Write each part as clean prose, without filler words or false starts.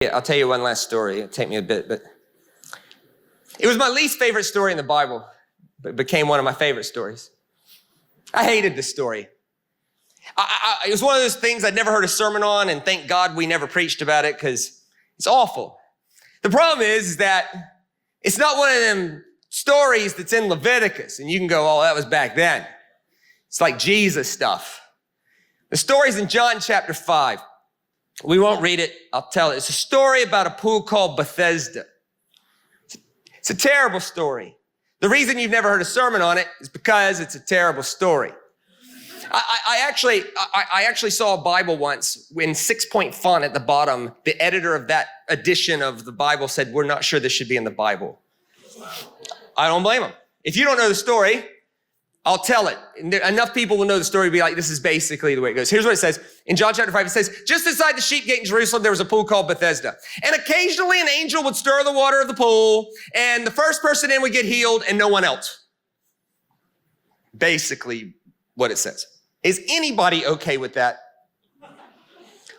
Yeah, I'll tell you one last story. It'll take me a bit, but it was my least favorite story in the Bible, but it became one of my favorite stories. I hated this story. It was one of those things I'd never heard a sermon on, and thank God we never preached about it because it's awful. The problem is that it's not one of them stories that's in Leviticus, and you can go, oh, that was back then. It's like Jesus stuff. The story's in John chapter 5. We won't read it. I'll tell it. It's a story about a pool called Bethesda. It's a terrible story. The reason you've never heard a sermon on it is because it's a terrible story. I actually saw a Bible once in 6-point font at the bottom. The editor of that edition of the Bible said, we're not sure this should be in the Bible. I don't blame him. If you don't know the story, I'll tell it. Enough people will know the story to be like, this is basically the way it goes. Here's what it says. In John chapter 5, it says, just inside the sheep gate in Jerusalem, there was a pool called Bethesda. And occasionally an angel would stir the water of the pool, and the first person in would get healed and no one else. Basically what it says. Is anybody okay with that?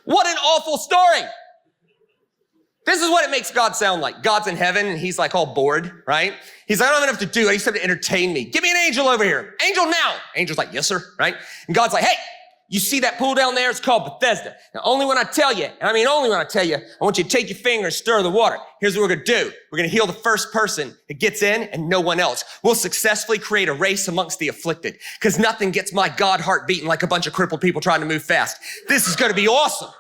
What an awful story. This is what it makes God sound like. God's in heaven and he's like all bored, right? He's like, I don't have enough to do. I just have to entertain me. Give me an angel over here. Angel now. Angel's like, yes, sir, right? And God's like, hey, you see that pool down there? It's called Bethesda. Now, only when I tell you, and I mean only when I tell you, I want you to take your finger and stir the water. Here's what we're going to do. We're going to heal the first person that gets in and no one else. We'll successfully create a race amongst the afflicted because nothing gets my God heart beating like a bunch of crippled people trying to move fast. This is going to be awesome.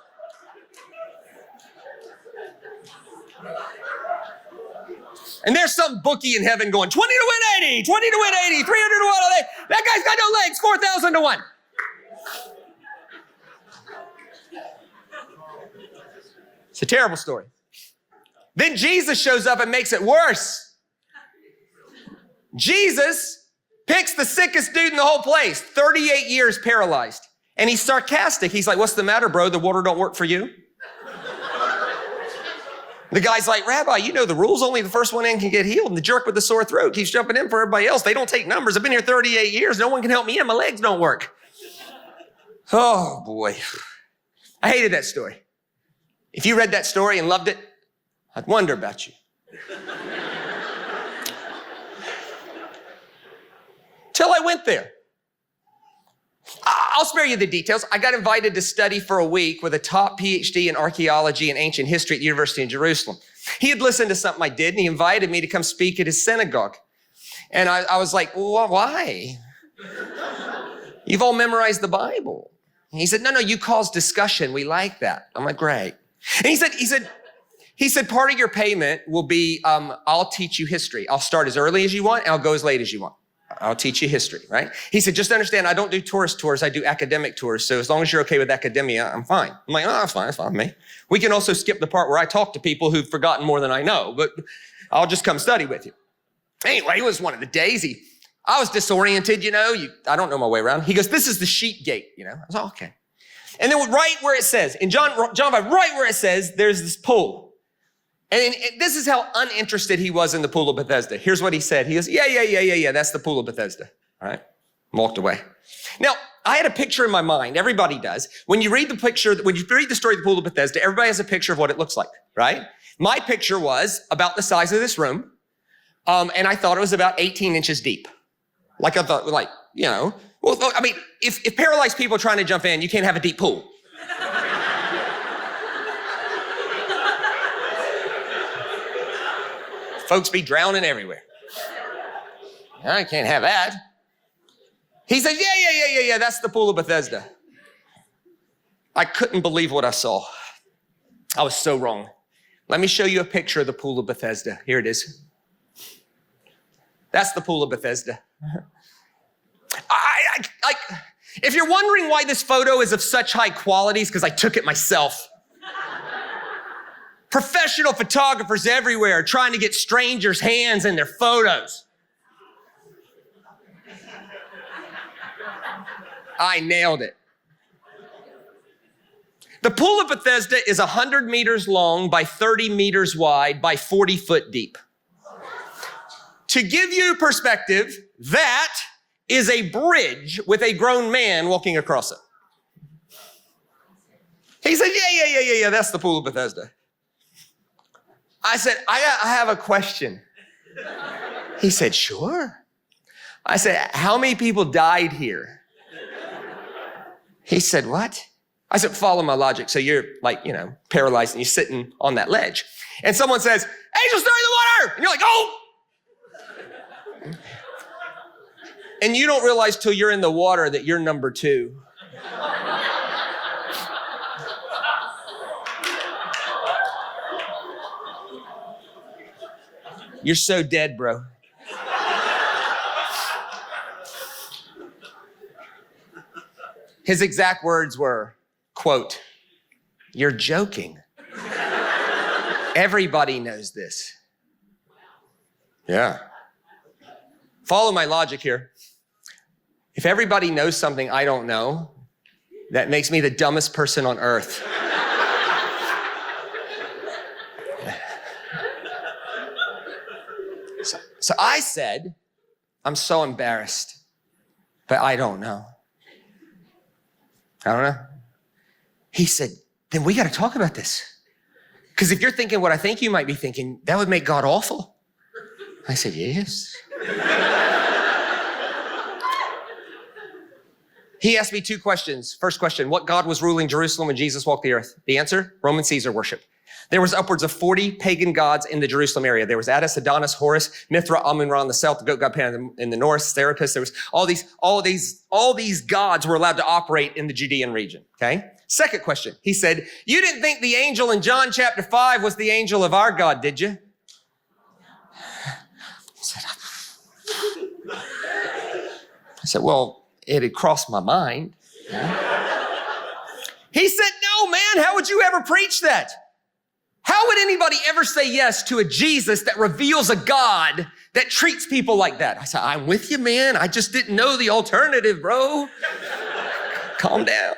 And there's some bookie in heaven going, 20 to win 80, 20 to win 80, 300 to 1. That guy's got no legs, 4,000 to 1. It's a terrible story. Then Jesus shows up and makes it worse. Jesus picks the sickest dude in the whole place, 38 years paralyzed. And he's sarcastic. He's like, what's the matter, bro? The water don't work for you? The guy's like, Rabbi, you know the rules. Only the first one in can get healed. And the jerk with the sore throat keeps jumping in for everybody else. They don't take numbers. I've been here 38 years. No one can help me in. My legs don't work. Oh, boy. I hated that story. If you read that story and loved it, I'd wonder about you. Till I went there. I'll spare you the details. I got invited to study for a week with a top PhD in archaeology and ancient history at the University in Jerusalem. He had listened to something I did, and he invited me to come speak at his synagogue. And I was like, well, why? You've all memorized the Bible. And he said, no, you cause discussion. We like that. I'm like, great. And he said, part of your payment will be, I'll teach you history. I'll start as early as you want, and I'll go as late as you want. I'll teach you history, right? He said, just understand, I don't do tourist tours, I do academic tours. So as long as you're okay with academia, I'm fine. I'm like, oh, that's fine with me. We can also skip the part where I talk to people who've forgotten more than I know, but I'll just come study with you. Anyway, it was one of the days. I was disoriented, I don't know my way around. He goes, this is the sheep gate, I was like, okay. And then right where it says, in John 5, right where it says, there's this pool. And this is how uninterested he was in the pool of Bethesda. Here's what he said. He goes, yeah, that's the pool of Bethesda. All right, walked away. Now, I had a picture in my mind. Everybody does. When you read the story of the pool of Bethesda, everybody has a picture of what it looks like, right? My picture was about the size of this room, and I thought it was about 18 inches deep. Like I thought, well, I mean, if paralyzed people are trying to jump in, you can't have a deep pool. Folks be drowning everywhere. I can't have that. He says, yeah, that's the pool of Bethesda. I couldn't believe what I saw. I was so wrong. Let me show you a picture of the pool of Bethesda. Here it is. That's the pool of Bethesda. If you're wondering why this photo is of such high quality, it's because I took it myself. Professional photographers everywhere trying to get strangers' hands in their photos. I nailed it. The pool of Bethesda is 100 meters long by 30 meters wide by 40 foot deep. To give you perspective, that is a bridge with a grown man walking across it. He said, yeah, that's the pool of Bethesda. I said, I have a question. He said, sure. I said, how many people died here? He said, what? I said, follow my logic. So you're like, paralyzed and you're sitting on that ledge. And someone says, angels stir the water. And you're like, oh. And you don't realize till you're in the water that you're number 2. You're so dead, bro. His exact words were, quote, you're joking. Everybody knows this. Yeah. Follow my logic here. If everybody knows something I don't know, that makes me the dumbest person on earth. So I said, I'm so embarrassed, but I don't know. I don't know. He said, then we got to talk about this. Because if you're thinking what I think you might be thinking, that would make God awful. I said, yes. He asked me 2 questions. First question, what God was ruling Jerusalem when Jesus walked the earth? The answer, Roman Caesar worship. There was upwards of 40 pagan gods in the Jerusalem area. There was Attis, Adonis, Horus, Mithra, Amun-Ra on the south, the goat god Pan in the north, Serapis. There was all these gods were allowed to operate in the Judean region, okay? Second question, he said, you didn't think the angel in John chapter 5 was the angel of our God, did you? I said, well, it had crossed my mind. He said, no, man, how would you ever preach that? How would anybody ever say yes to a Jesus that reveals a God that treats people like that? I said, I'm with you, man. I just didn't know the alternative, bro. Calm down.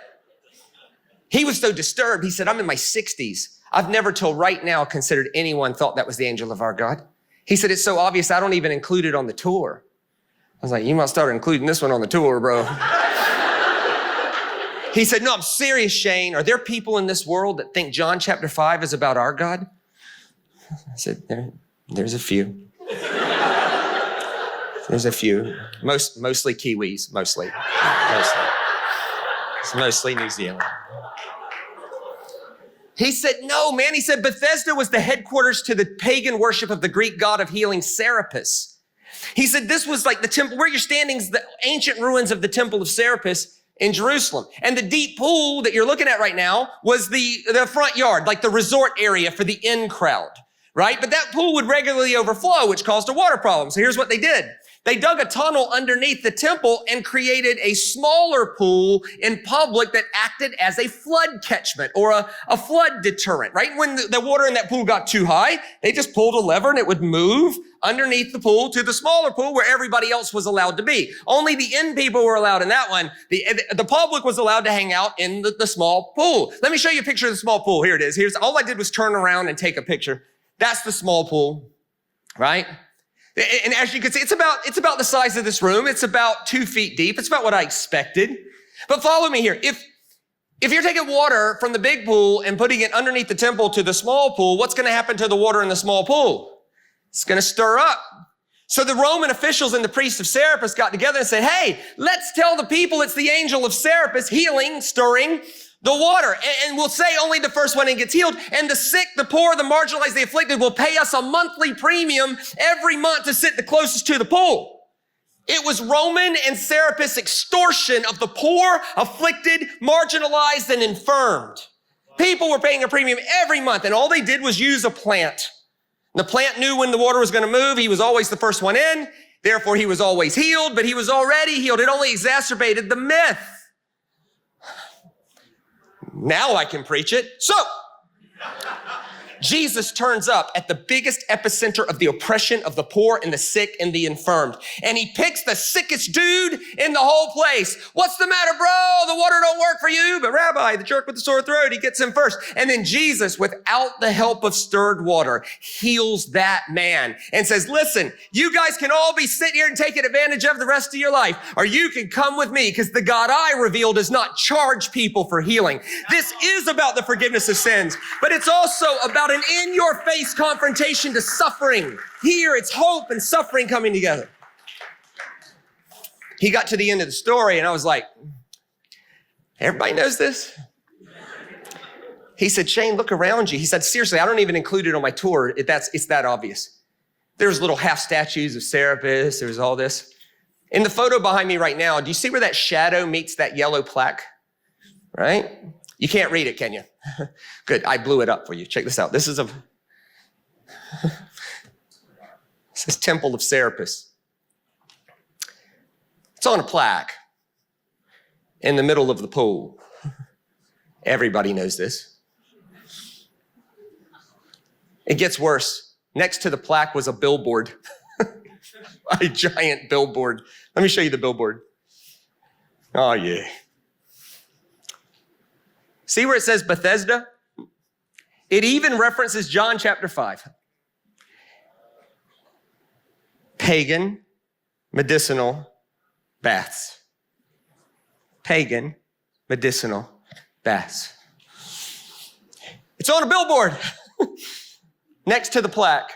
He was so disturbed. He said, I'm in my 60s. I've never till right now considered anyone thought that was the angel of our God. He said, it's so obvious I don't even include it on the tour. I was like, you must start including this one on the tour, bro. He said, no, I'm serious, Shane. Are there people in this world that think John chapter 5 is about our God? I said, there's a few. There's a few. Mostly Kiwis, mostly. It's mostly New Zealand. He said, no, man. He said, Bethesda was the headquarters to the pagan worship of the Greek god of healing, Serapis. He said, this was like the temple, where you're standing is the ancient ruins of the temple of Serapis in Jerusalem. And the deep pool that you're looking at right now was the front yard, like the resort area for the in crowd, right? But that pool would regularly overflow, which caused a water problem. So here's what they did. They dug a tunnel underneath the temple and created a smaller pool in public that acted as a flood catchment or a flood deterrent, right? When the water in that pool got too high, they just pulled a lever and it would move underneath the pool to the smaller pool where everybody else was allowed to be. Only the in people were allowed in that one. The public was allowed to hang out in the small pool. Let me show you a picture of the small pool. Here it is. Here's all I did was turn around and take a picture. That's the small pool, right? And as you can see, it's about the size of this room. It's about 2 feet deep. It's about what I expected. But follow me here. If you're taking water from the big pool and putting it underneath the temple to the small pool, what's going to happen to the water in the small pool? It's going to stir up. So the Roman officials and the priests of Serapis got together and said, hey, let's tell the people it's the angel of Serapis healing, stirring the water. And we'll say only the first one gets healed. And the sick, the poor, the marginalized, the afflicted will pay us a monthly premium every month to sit the closest to the pool. It was Roman and Serapis extortion of the poor, afflicted, marginalized, and infirmed. People were paying a premium every month, and all they did was use a plant. The plant knew when the water was going to move. He was always the first one in. Therefore, he was always healed, but he was already healed. It only exacerbated the myth. Now I can preach it. So, Jesus turns up at the biggest epicenter of the oppression of the poor and the sick and the infirmed. And he picks the sickest dude in the whole place. What's the matter, bro? The water don't work for you. But Rabbi, the jerk with the sore throat, he gets him first. And then Jesus, without the help of stirred water, heals that man and says, listen, you guys can all be sitting here and taking advantage of the rest of your life, or you can come with me, because the God I reveal does not charge people for healing. This is about the forgiveness of sins, but it's also about about an in-your-face confrontation to suffering. Here, it's hope and suffering coming together. He got to the end of the story, and I was like, everybody knows this? He said, Shane, look around you. He said, seriously, I don't even include it on my tour. It's that obvious. There's little half statues of Serapis. There's all this. In the photo behind me right now, do you see where that shadow meets that yellow plaque? Right? You can't read it, can you? Good, I blew it up for you. Check this out. This is Temple of Serapis. It's on a plaque in the middle of the pool. Everybody knows this. It gets worse. Next to the plaque was a billboard, a giant billboard. Let me show you the billboard. Oh, yeah. See where it says Bethesda? It even references John chapter 5. Pagan, medicinal baths. Pagan, medicinal baths. It's on a billboard next to the plaque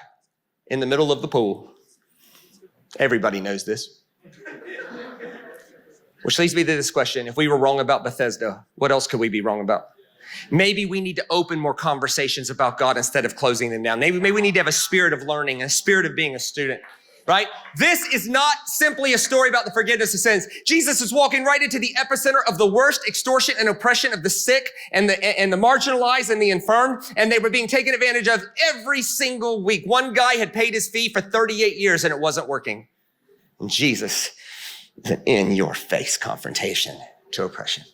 in the middle of the pool. Everybody knows this. Which leads me to this question. If we were wrong about Bethesda, what else could we be wrong about? Maybe we need to open more conversations about God instead of closing them down. Maybe we need to have a spirit of learning, a spirit of being a student, right? This is not simply a story about the forgiveness of sins. Jesus is walking right into the epicenter of the worst extortion and oppression of the sick and the marginalized and the infirm, and they were being taken advantage of every single week. One guy had paid his fee for 38 years and it wasn't working. And Jesus is an in-your-face confrontation to oppression.